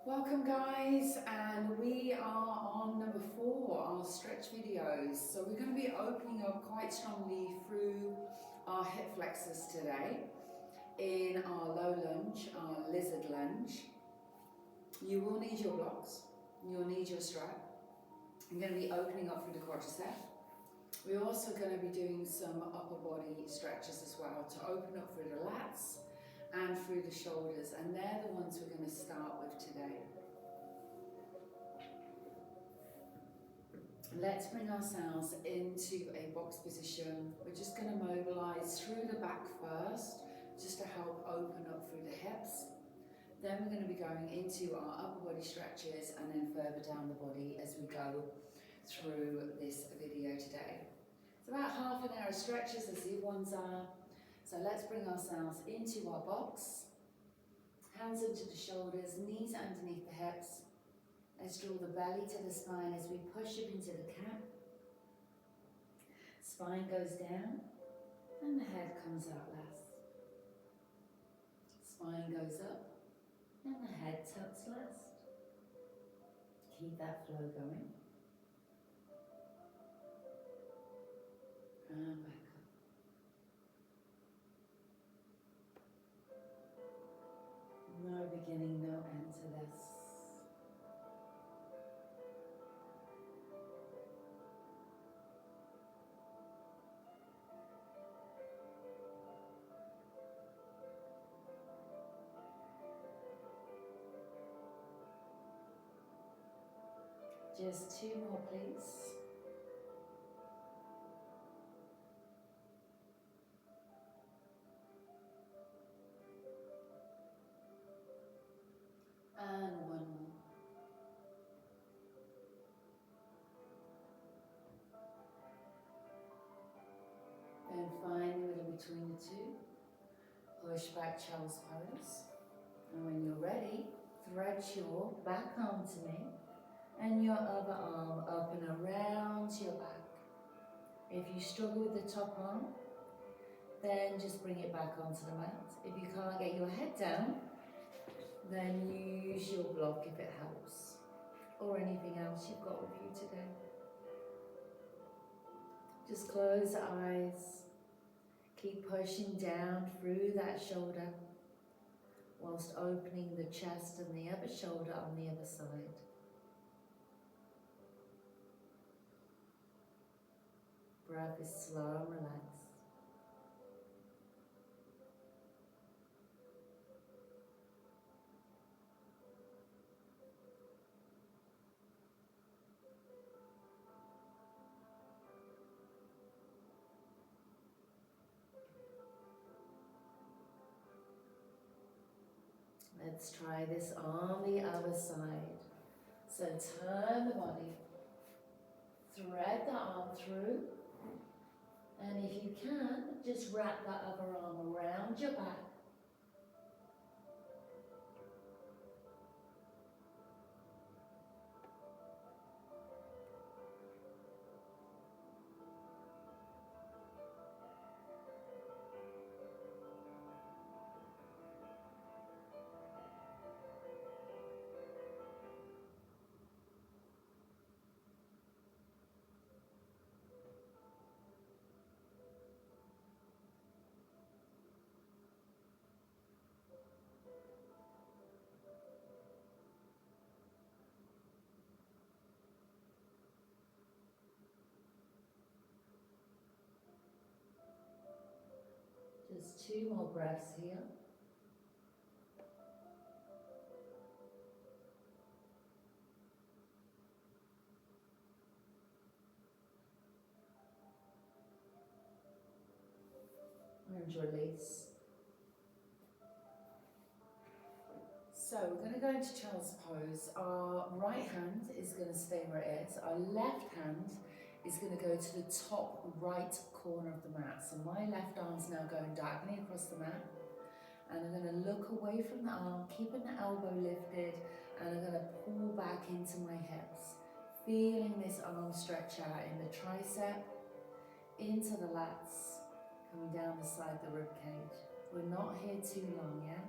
Welcome guys, and we are on number 4, our stretch videos. So we're going to be opening up quite strongly through our hip flexors today in our low lunge, our lizard lunge. You will need your blocks, you'll need your strap. I'm going to be opening up through the quadricep. We're also going to be doing some upper body stretches as well to open up through the lats and through the shoulders, and they're the ones we're going to start with today. Let's bring ourselves into a box position. We're just going to mobilize through the back first, just to help open up through the hips. Then we're going to be going into our upper body stretches and then further down the body as we go through this video today. It's about half an hour of stretches as these ones are. So let's bring ourselves into our box. Hands into the shoulders, knees underneath the hips. Let's draw the belly to the spine as we push up into the cat. Spine goes down and the head comes out less. Spine goes up and the head tilts less. Keep that flow going. And back up. No beginning, no end to this. Just 2 more, please. And 1 more. Then find the middle between the two. Push back, child's pose. And when you're ready, thread your back arm to me and your other arm up and around your back. If you struggle with the top arm, then just bring it back onto the mat. If you can't get your head down, then use your block if it helps, or anything else you've got with you today. Just close the eyes. Keep pushing down through that shoulder whilst opening the chest and the other shoulder on the other side. Breath is slow and relaxed. Let's try this on the other side. So turn the body, thread the arm through, and if you can, just wrap that other arm around your back. Just 2 more breaths here. And release. So we're going to go into child's pose. Our right hand is going to stay where it is. Our left hand is going to go to the top right corner of the mat. So my left arm's now going diagonally across the mat. And I'm going to look away from the arm, keeping the elbow lifted, and I'm going to pull back into my hips. Feeling this arm stretch out in the tricep, into the lats, coming down the side of the rib cage. We're not here too long, yeah?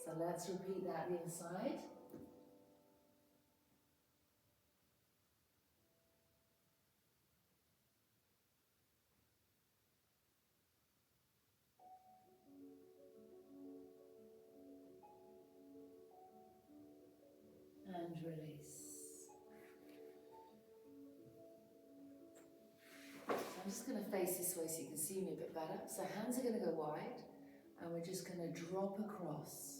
So let's repeat that the other side. And release. So I'm just going to face this way so you can see me a bit better. So hands are going to go wide and we're just going to drop across.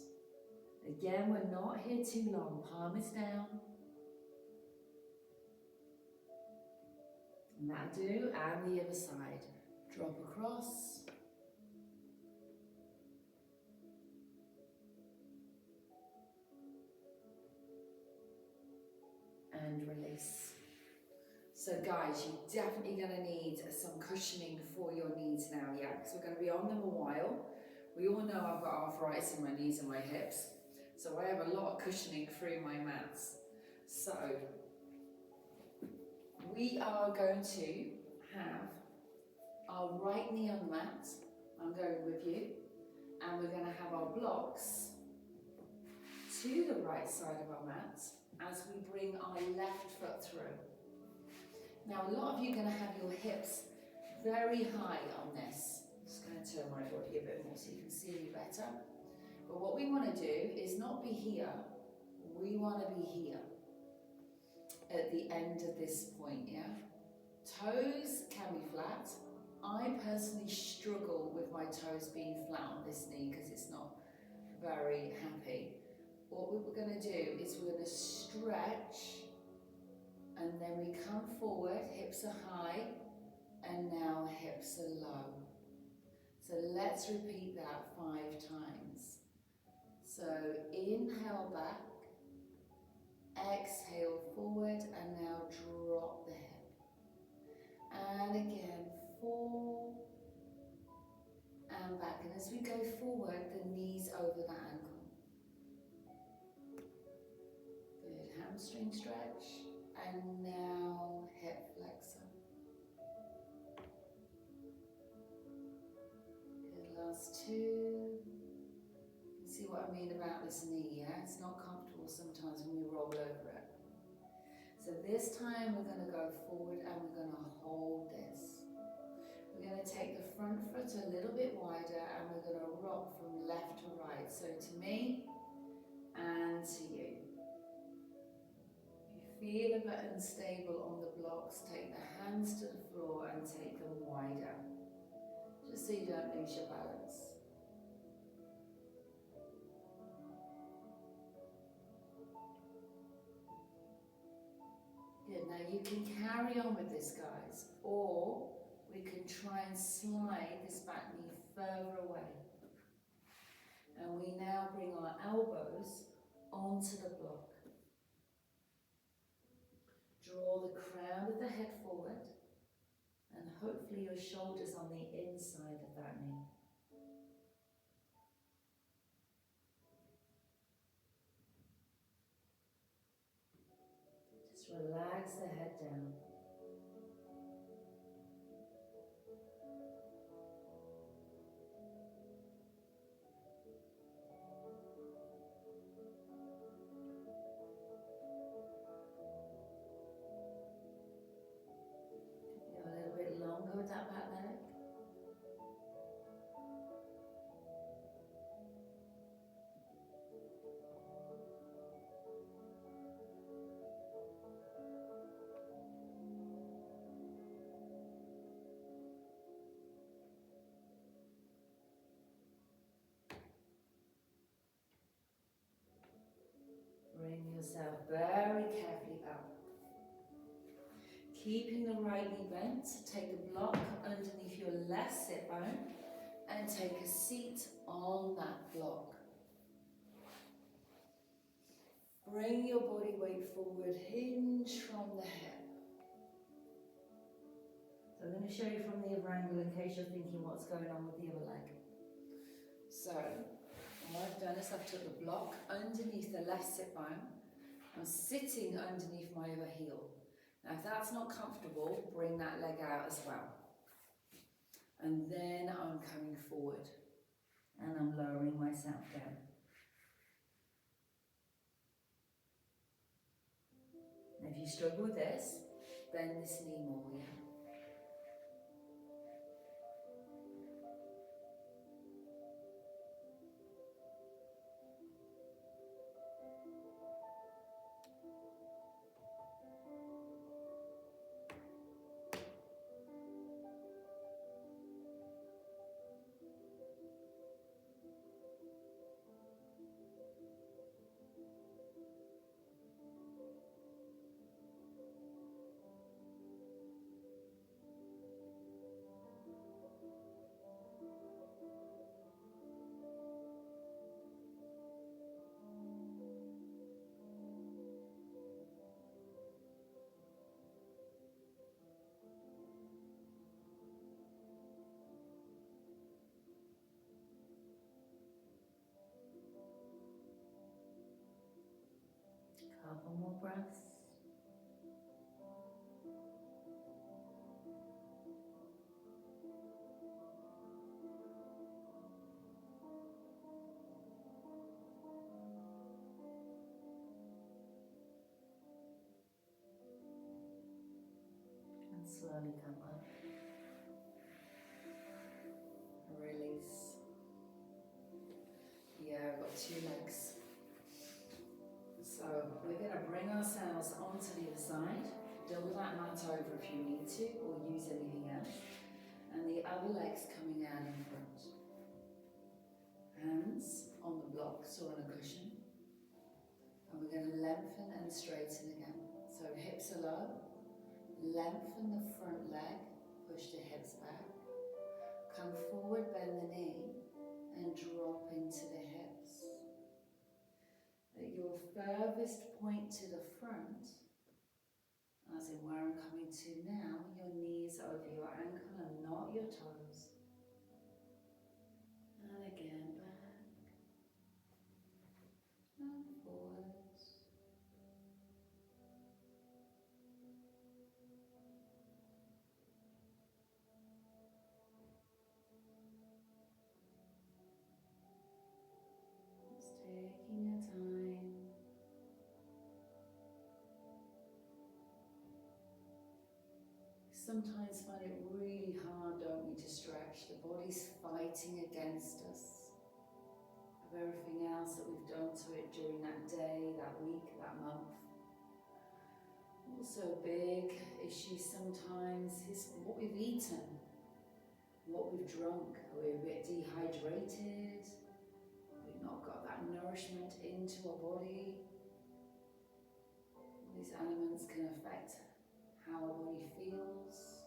Again, we're not here too long. Palm is down. And that'll do. And the other side. Drop across. And release. So guys, you're definitely going to need some cushioning for your knees now, yeah? Because we're going to be on them a while. We all know I've got arthritis in my knees and my hips. So I have a lot of cushioning through my mats. So we are going to have our right knee on the mat. I'm going with you. And we're going to have our blocks to the right side of our mat as we bring our left foot through. Now, a lot of you are going to have your hips very high on this. I'm just going to turn my body a bit more so you can see me better. But what we want to do is not be here, we want to be here at the end of this point, yeah? Toes can be flat. I personally struggle with my toes being flat on this knee because it's not very happy. What we're going to do is we're going to stretch and then we come forward, hips are high, and now hips are low. So let's repeat that 5 times. So inhale back, exhale forward, and now drop the hip. And again, 4, and back. And as we go forward, the knees over the ankle. Good, hamstring stretch. And now hip flexor. Good, last 2. You can see what I mean about this knee, yeah? It's not comfortable sometimes when we roll over it. So this time we're going to go forward and we're going to hold this. We're going to take the front foot a little bit wider and we're going to rock from left to right. So to me and to you. Feel a bit unstable on the blocks, take the hands to the floor and take them wider, just so you don't lose your balance. Good, now you can carry on with this, guys, or we can try and slide this back knee further away. And we now bring our elbows onto the block. Draw the crown of the head forward and hopefully your shoulders on the inside of that knee. Just relax the head down. With that back leg. Bring yourself very carefully up. Keeping the right knee bent, take a block underneath your left sit bone and take a seat on that block. Bring your body weight forward, hinge from the hip. So I'm going to show you from the other angle in case you're thinking what's going on with the other leg. So what I've done is I've took the block underneath the left sit bone. I'm sitting underneath my other heel. Now if that's not comfortable, bring that leg out as well. And then I'm coming forward and I'm lowering myself down. you struggle with this, bend this knee more, yeah? Couple more breaths. And slowly come up. Release. Yeah, I've got 2 legs. So we're going to bring ourselves onto the other side. Double that mat over if you need to, or use anything else. And the other leg's coming out in front. Hands on the blocks or on a cushion. And we're going to lengthen and straighten again. So hips are low. Lengthen the front leg. Push the hips back. Come forward, bend the knee, and drop into the hips. At your furthest point to the front, as in where I'm coming to now, your knees over your ankle and not your toes. And again, back and forwards. Just taking your time. Sometimes find it really hard, don't we, to stretch. The body's fighting against us of everything else that we've done to it during that day, that week, that month. Also a big issue sometimes is what we've eaten, what we've drunk. We're a bit dehydrated, we've not got that nourishment into our body. All these elements can affect how our body feels,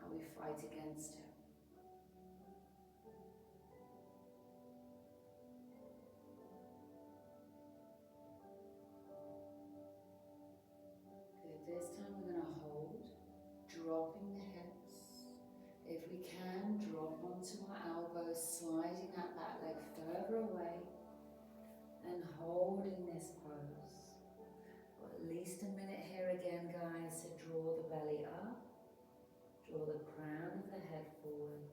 how we fight against it. Good, this time we're going to hold, dropping the hips. If we can, drop onto our elbows, sliding that back leg further away and holding this pose. Got at least a minute here again, guys, to draw the belly up, draw the crown of the head forward.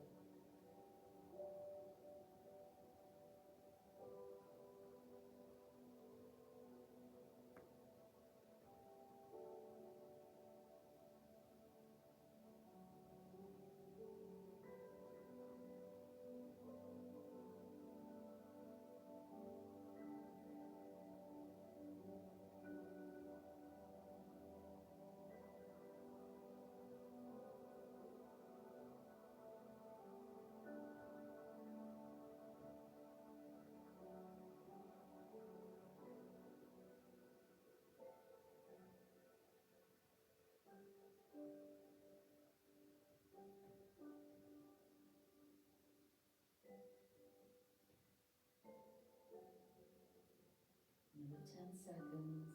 Another 10 seconds.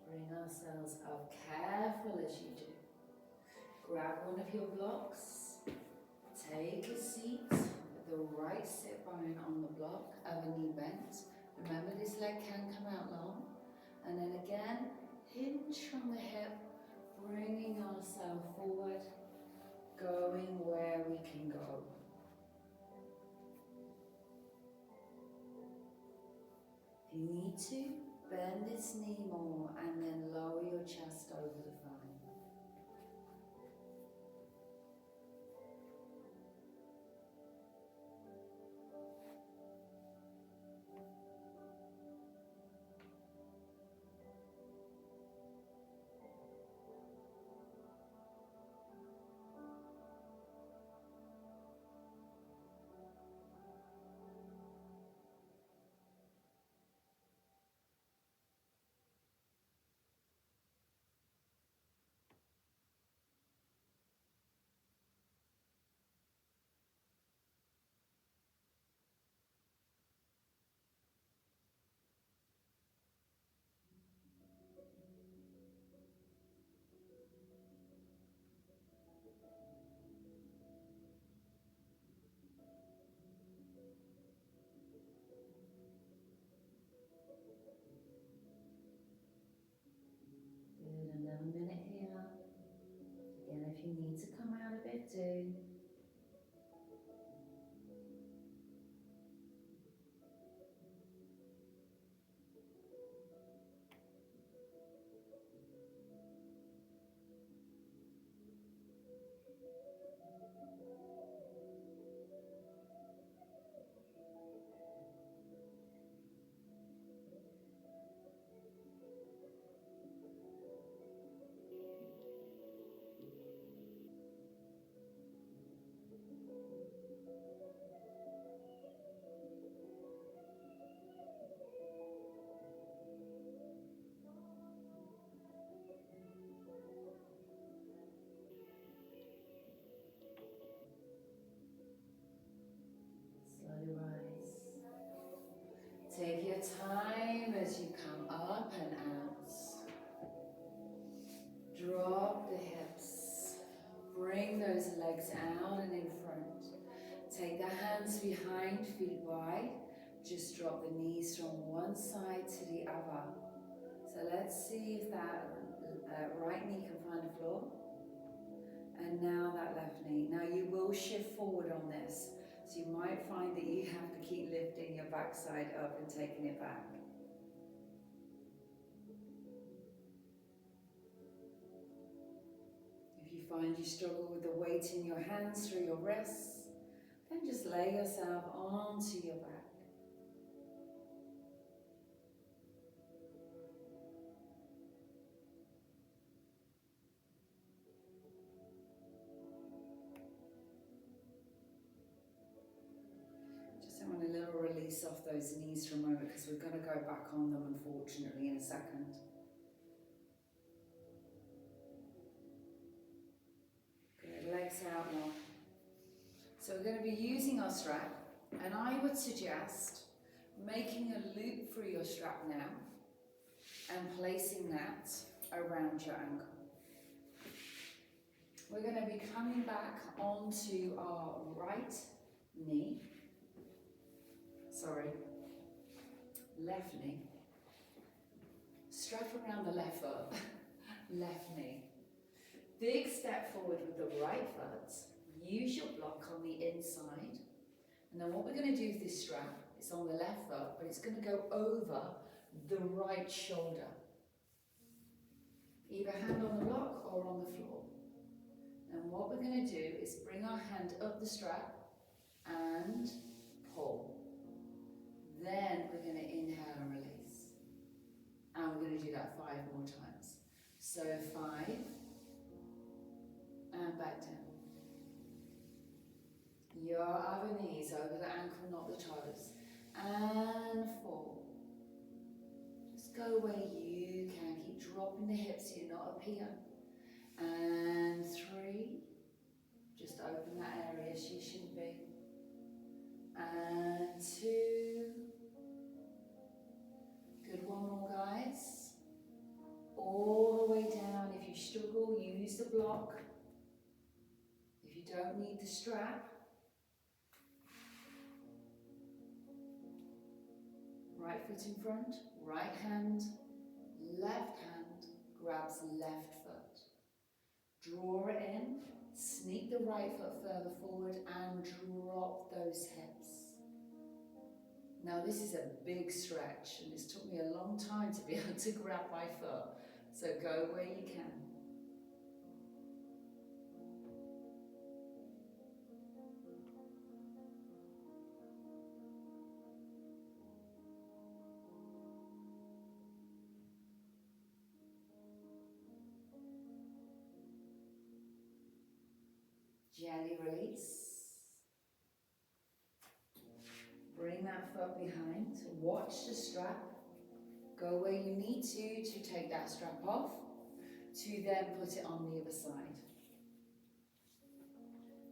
Bring ourselves up, careful as you do. Grab one of your blocks, take a seat with the right sit bone on the block, other knee bent. Remember, this leg can come out long. And then again, hinge from the hip, bringing ourselves forward, going where we can go. If you need to, bend this knee more and then lower your chest over the thigh. Good, another minute here. Again, if you need to come out of it, do. Slowly rise. Take your time as you come up and out. Drop the hips. Bring those legs out and in front. Take the hands behind, feet wide. Just drop the knees from one side to the other. So let's see if that right knee can find the floor. And now that left knee. Now you will shift forward on this. So you might find that you have to keep lifting your backside up and taking it back. If you find you struggle with the weight in your hands through your wrists, then just lay yourself onto your back. Just want a little release off those knees for a moment because we're going to go back on them unfortunately in a second. Good, legs out now. So we're going to be using our strap, and I would suggest making a loop through your strap now and placing that around your ankle. We're going to be coming back onto our right knee, left knee, strap around the left foot, left knee. Big step forward with the right foot, use your block on the inside, and then what we're going to do with this strap, it's on the left foot, but it's going to go over the right shoulder. Either hand on the block or on the floor. And what we're going to do is bring our hand up the strap and pull. Then we're going to inhale and release. And we're going to do that 5 more times. So 5, and back down. Your other knees over the ankle, not the toes. And 4. Just go where you can. Keep dropping the hips so you're not up here. And 3. Just open that area she shouldn't be. And 2. Good, 1 more guys. All the way down. If you struggle, use the block. If you don't need the strap, right foot in front, right hand, left hand grabs left foot. Draw it in, sneak the right foot further forward and drop those hips. Now this is a big stretch and it's took me a long time to be able to grab my foot. So go where you can. Gently release. Bring that foot behind. Watch the strap. Go where you need to take that strap off, to then put it on the other side.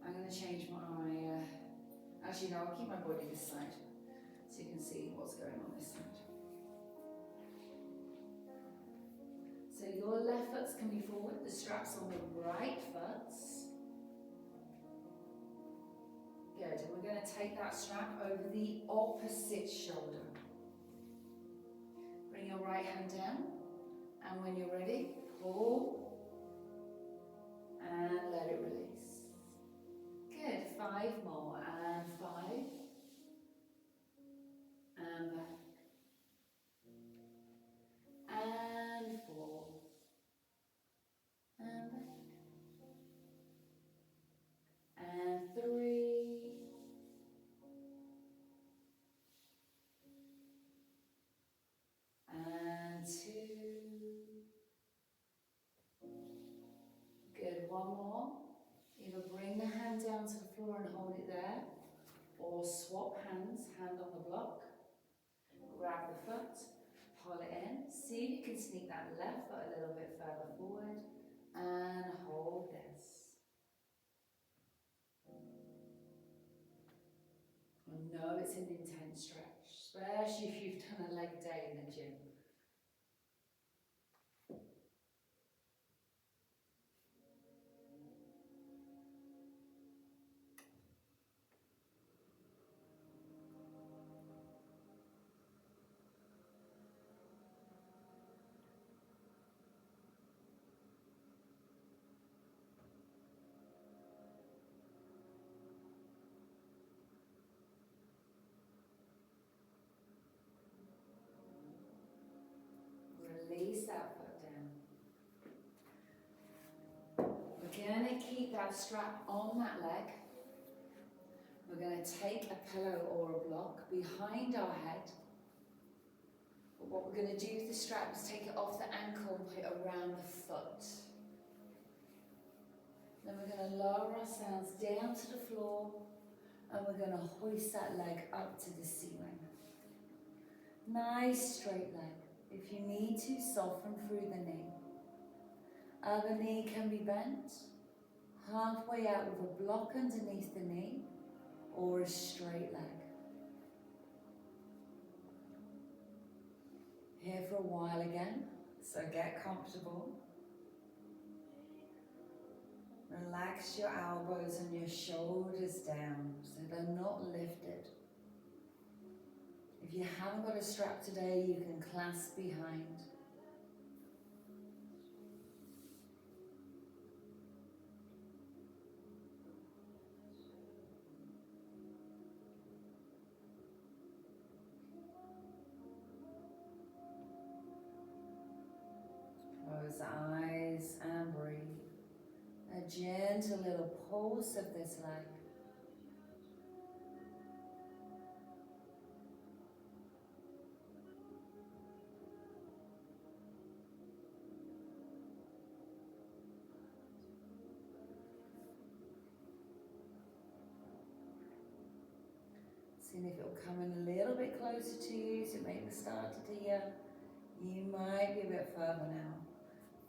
I'm going to change my, actually no, I'll keep my body this side, so you can see what's going on this side. So your left foot's coming forward, the strap's on the right foot. Good, and we're going to take that strap over the opposite shoulder. Bring your right hand down, and when you're ready, pull, and let it release. Good, 5 more, and 5, and back, and 4, and back, and 3, and 2, good, 1 more. Either bring the hand down to the floor and hold it there, or swap hands, hand on the block, grab the foot, pull it in, see if you can sneak that left foot a little bit further forward, and hold this. I know it's an intense stretch, especially if you've done a leg day in the gym. Release that foot down. We're going to keep that strap on that leg. We're going to take a pillow or a block behind our head. But what we're going to do with the strap is take it off the ankle and put it around the foot. Then we're going to lower ourselves down to the floor and we're going to hoist that leg up to the ceiling. Nice straight leg. If you need to, soften through the knee. Other knee can be bent, halfway out with a block underneath the knee, or a straight leg. Here for a while again, so get comfortable. Relax your elbows and your shoulders down so they're not lifted. If you haven't got a strap today, you can clasp behind. Close the eyes and breathe. A gentle little pulse of this leg. Seeing if it'll come in a little bit closer to you, so maybe started here. You might be a bit further now.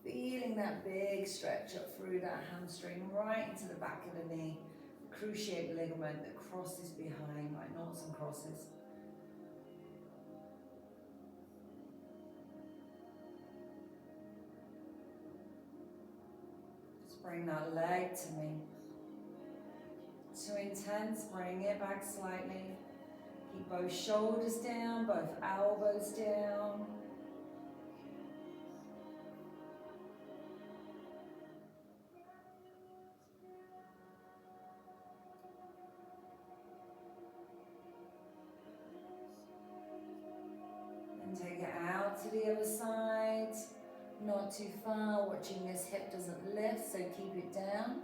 Feeling that big stretch up through that hamstring, right into the back of the knee. The cruciate ligament that crosses behind, like noughts and crosses. Just bring that leg to me. Too intense, bring it back slightly. Keep both shoulders down, both elbows down. And take it out to the other side. Not too far, watching this hip doesn't lift, so keep it down.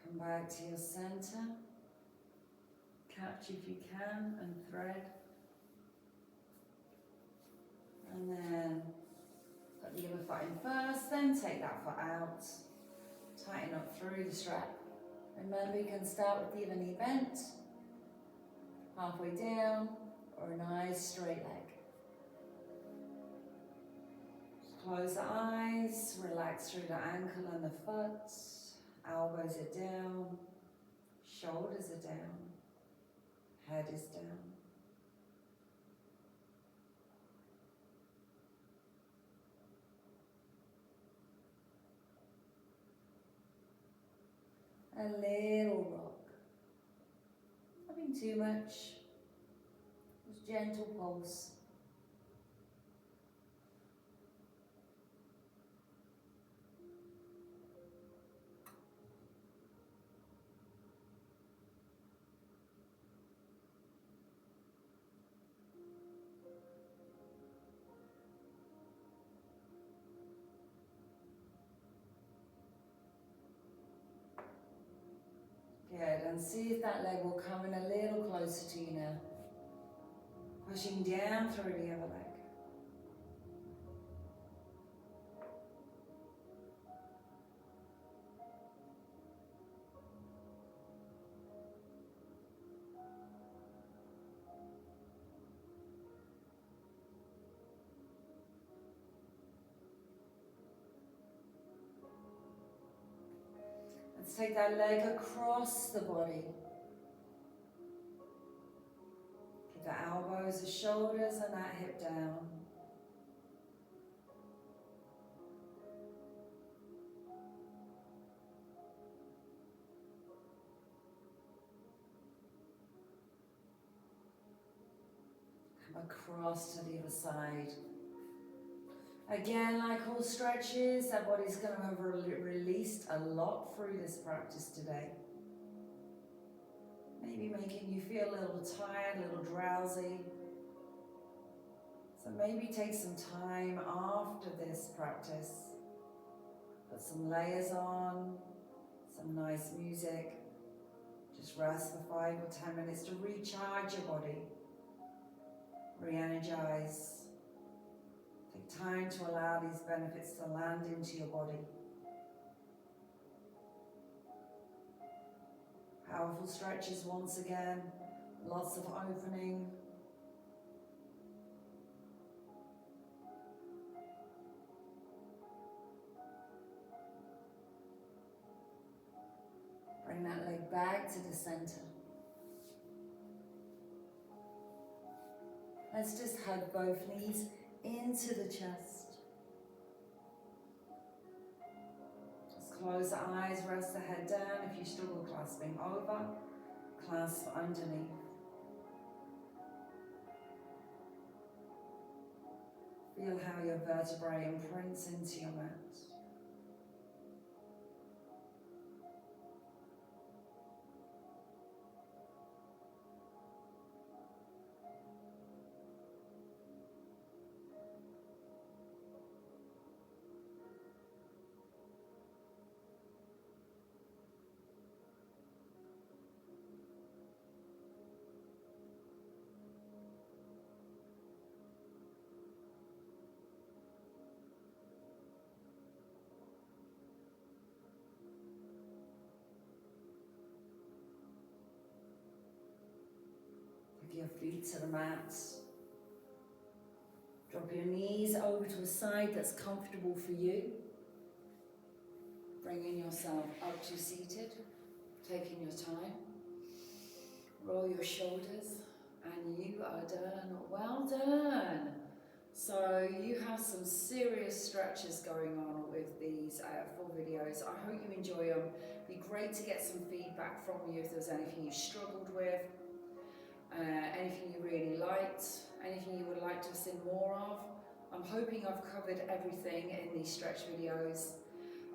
Come back to your center. Catch if you can and thread. And then put the other foot in first, then take that foot out. Tighten up through the strap. Remember, you can start with the other knee bent, halfway down, or a nice straight leg. Close the eyes, relax through the ankle and the foot. Elbows are down, shoulders are down, head is down. A little rock. Nothing too much. Just gentle pulse. Good, and see if that leg will come in a little closer to you now. Pushing down through the other leg. Let's take that leg across the body. Keep the elbows, the shoulders, and that hip down. Come across to the other side. Again, like all stretches, that body's going to have released a lot through this practice today. Maybe making you feel a little tired, a little drowsy. So maybe take some time after this practice. Put some layers on, some nice music. Just rest for 5 or 10 minutes to recharge your body. Re-energize. Take time to allow these benefits to land into your body. Powerful stretches once again, lots of opening. Bring that leg back to the center. Let's just hug both knees into the chest. Just close the eyes, rest the head down. If you struggle clasping over, clasp underneath. Feel how your vertebrae imprints into your mat. Your feet to the mat. Drop your knees over to a side that's comfortable for you. Bringing yourself up to seated, taking your time. Roll your shoulders, and you are done. Well done. So you have some serious stretches going on with these full videos. I hope you enjoy them. It'd be great to get some feedback from you if there's anything you struggled with. anything you really liked, anything you would like to see more of. I'm hoping I've covered everything in these stretch videos.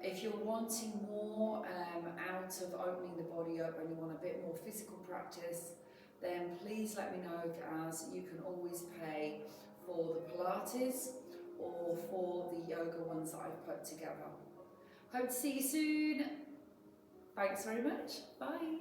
If you're wanting more out of opening the body up and you want a bit more physical practice, then please let me know, as you can always pay for the Pilates or for the yoga ones that I've put together. Hope to see you soon. Thanks very much. Bye.